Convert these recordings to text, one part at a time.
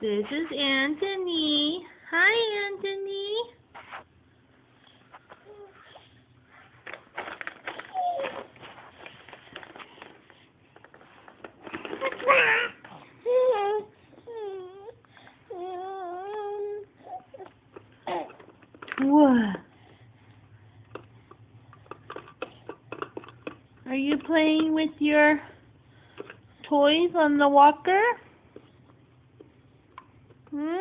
This is Anthony. Hi, Anthony. What? Are you playing with your toys on the walker? Hmm?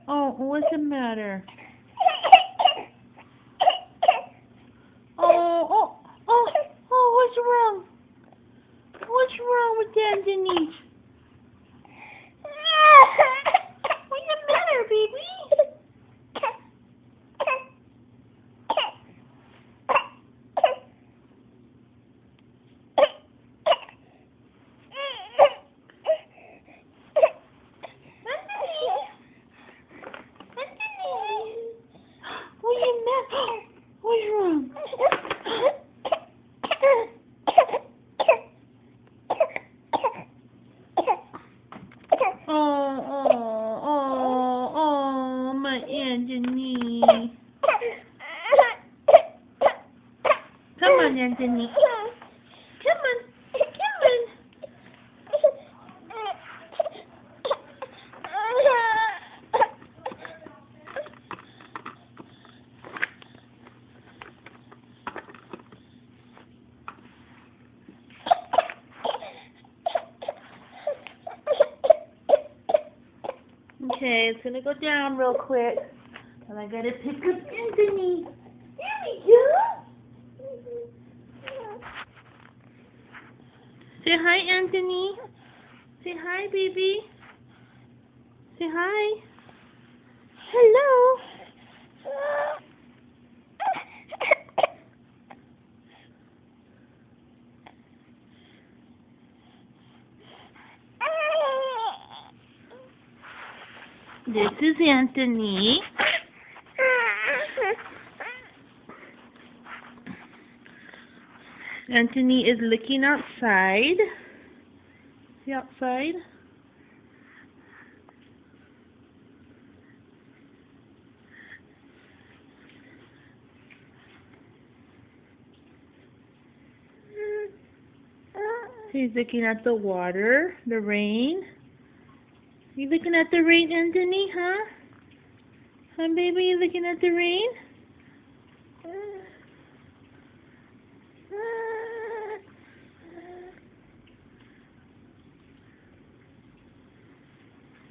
Oh, what's the matter? What's wrong? What's wrong with Anthony? What's the matter, baby? What's the matter? What's wrong? My Anthony. Come on, Anthony. Come on. Come on. Okay, it's gonna go down real quick. And I gotta pick up Anthony. There we go. Say hi, Anthony. Say hi, baby. Say hi. Hello. This is Anthony. Anthony is looking outside. See outside? He's looking at the water, the rain. You looking at the rain, Anthony, huh? Huh, baby, you looking at the rain?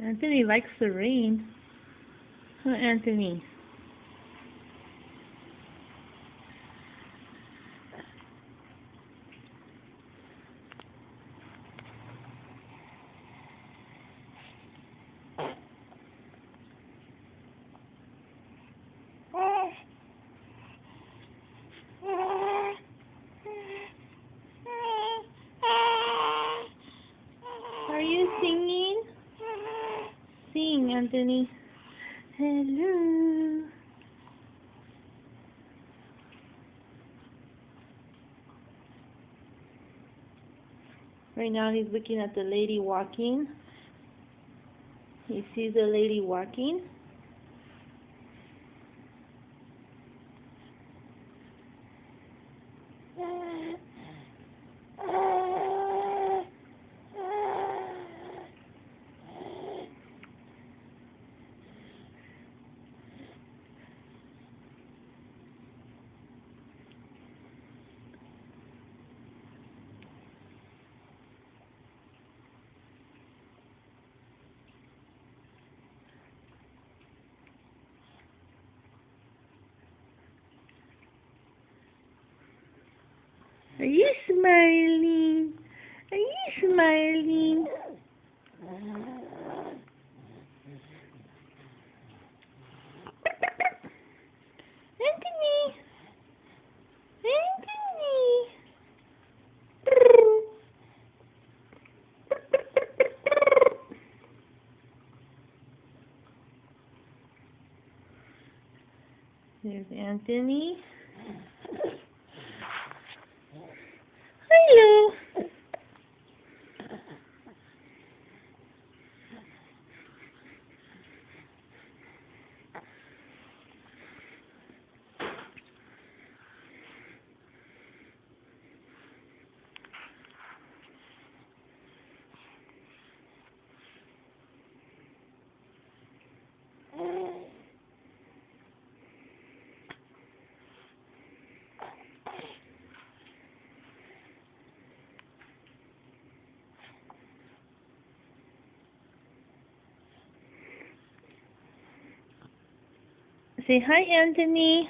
Anthony likes the rain. Huh, Anthony? Are you singing? Sing, Anthony. Hello. Right now he's looking at the lady walking. He sees a lady walking. Are you smiling? Are you smiling? There's Anthony. Hello. Say hi, Anthony.